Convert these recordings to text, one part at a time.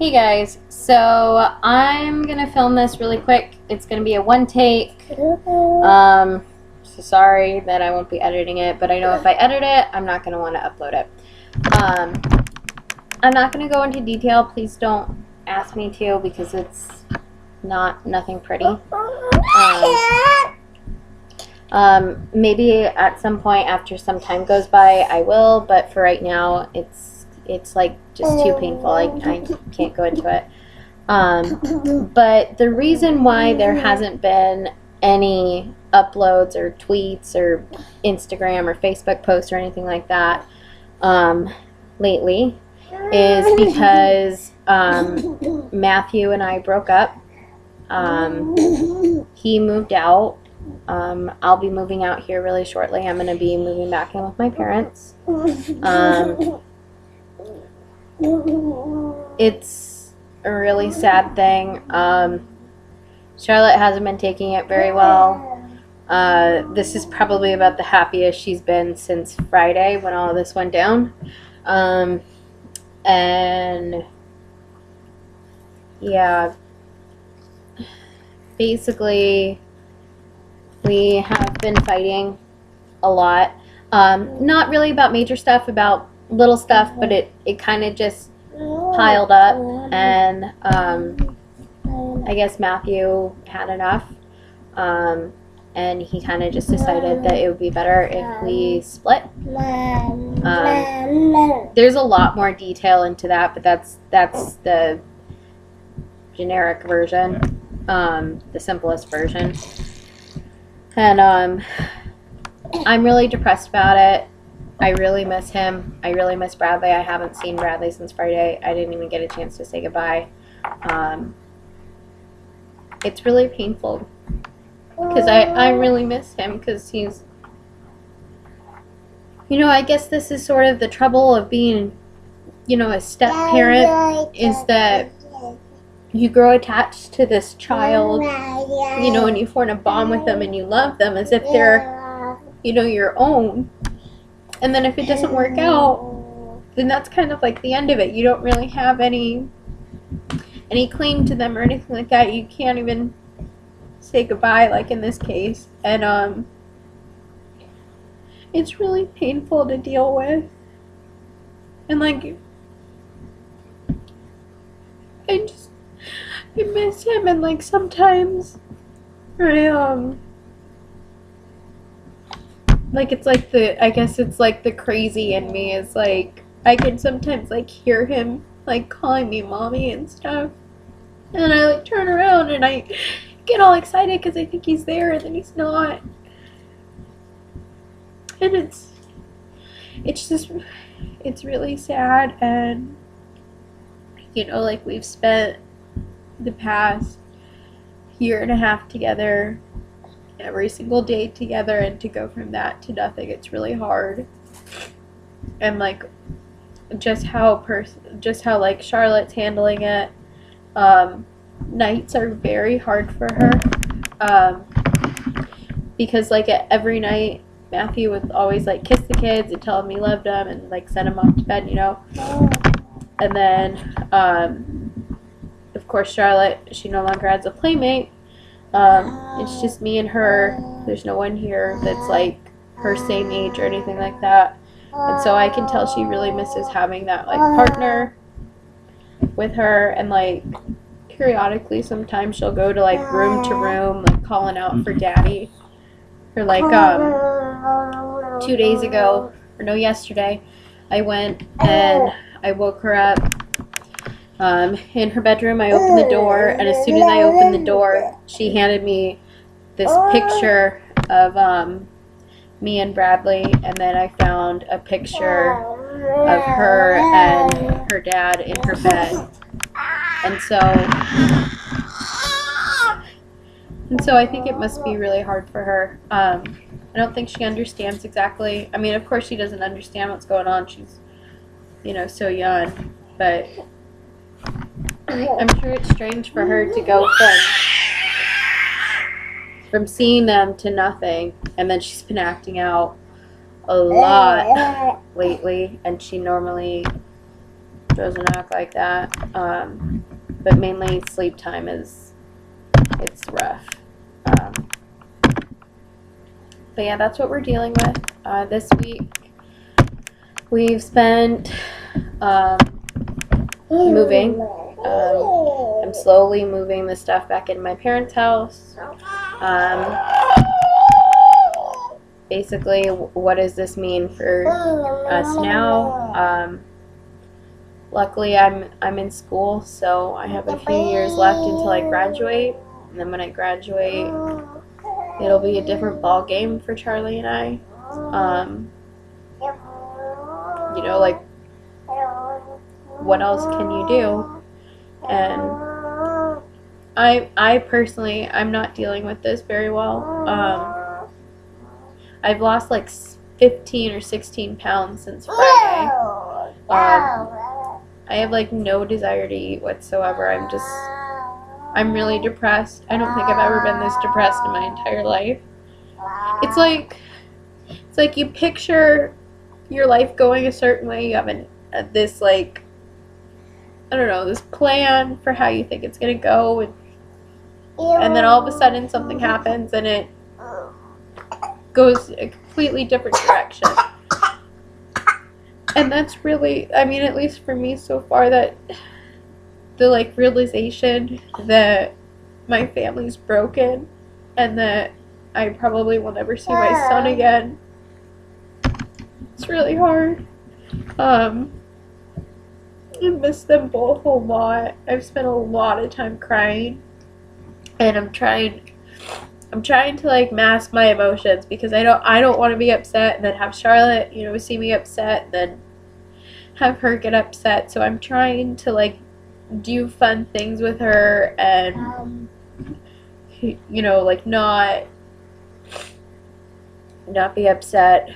Hey guys, so I'm gonna film this really quick. It's gonna be a one take. So sorry that I won't be editing it, but I know if I edit it, I'm not gonna want to upload it. I'm not gonna go into detail. Please don't ask me to because it's nothing pretty. Maybe at some point after some time goes by, I will, but for right now, it's like just too painful. I can't go into it. But the reason why there hasn't been any uploads or tweets or Instagram or Facebook posts or anything like that lately is because Matthew and I broke up. He moved out. I'll be moving out here really shortly. I'm going to be moving back in with my parents. It's a really sad thing. Charlotte hasn't been taking it very well. This is probably about the happiest she's been since Friday when all of this went down. And yeah, basically we have been fighting a lot. Not really about major stuff, about little stuff, but it kind of just piled up, and I guess Matthew had enough, and he kind of just decided that it would be better if we split. There's a lot more detail into that, but that's the generic version, the simplest version, and I'm really depressed about it. I really miss him. I really miss Bradley. I haven't seen Bradley since Friday. I didn't even get a chance to say goodbye. It's really painful because I really miss him because he's, I guess this is sort of the trouble of being, a step parent, is that you grow attached to this child, and you form a bond with them and you love them as if they're, your own. And then if it doesn't work out, then that's kind of like the end of it. You don't really have any claim to them or anything like that. You can't even say goodbye, like in this case. And it's really painful to deal with. And like, I miss him, and like sometimes like it's like the crazy in me is like I can sometimes like hear him like calling me mommy and stuff, and I like turn around and I get all excited because I think he's there, and then he's not, and it's really sad. And like we've spent the past year and a half together, every single day together, and to go from that to nothing, it's really hard. And like just how like Charlotte's handling it, nights are very hard for her, because like every night Matthew would always like kiss the kids and tell them he loved them and like send them off to bed, and then of course Charlotte, she no longer has a playmate. It's just me and her. There's no one here that's like her same age or anything like that. And so I can tell she really misses having that like partner with her. And like periodically sometimes she'll go to like room to room, like calling out for daddy. Or like 2 days ago, or no, yesterday, I went and I woke her up in her bedroom. I opened the door, and as soon as I opened the door, she handed me this picture of me and Bradley, and then I found a picture of her and her dad in her bed. And so I think it must be really hard for her. I don't think she understands exactly. I mean, of course she doesn't understand what's going on. She's, so young, but I'm sure it's strange for her to go from seeing them to nothing, and then she's been acting out a lot lately, and she normally doesn't act like that. But mainly sleep time it's rough. But yeah, that's what we're dealing with. This week we've spent moving. I'm slowly moving the stuff back in my parents' house. Basically, what does this mean for us now? Luckily, I'm in school, so I have a few years left until I graduate. And then when I graduate, it'll be a different ball game for Charlie and I. You know, like, what else can you do? And I personally, I'm not dealing with this very well. I've lost like 15 or 16 pounds since Friday. I have like no desire to eat whatsoever. I'm really depressed. I don't think I've ever been this depressed in my entire life. It's like you picture your life going a certain way. You have this like, I don't know, this plan for how you think it's gonna go, and then all of a sudden something happens and it goes a completely different direction. And that's really, I mean, at least for me so far, that the like realization that my family's broken and that I probably will never see my son again, it's really hard. I miss them both a lot. I've spent a lot of time crying, and I'm trying to like mask my emotions because I don't want to be upset and then have Charlotte, you know, see me upset and then have her get upset. So I'm trying to like do fun things with her and you know, like not be upset.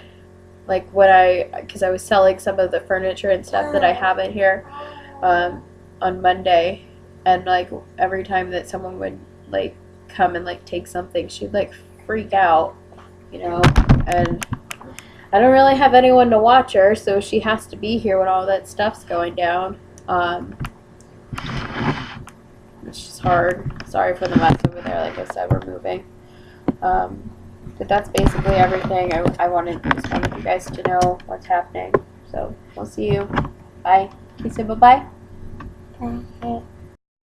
Like because I was selling some of the furniture and stuff that I have in here on Monday, and like every time that someone would like come and like take something, she'd like freak out, you know, and I don't really have anyone to watch her, so she has to be here when all that stuff's going down. It's just hard. Sorry for the mess over there. Like I said, we're moving. But that's basically everything. I just wanted you guys to know what's happening. So we'll see you. Bye. Can you say bye-bye? Bye.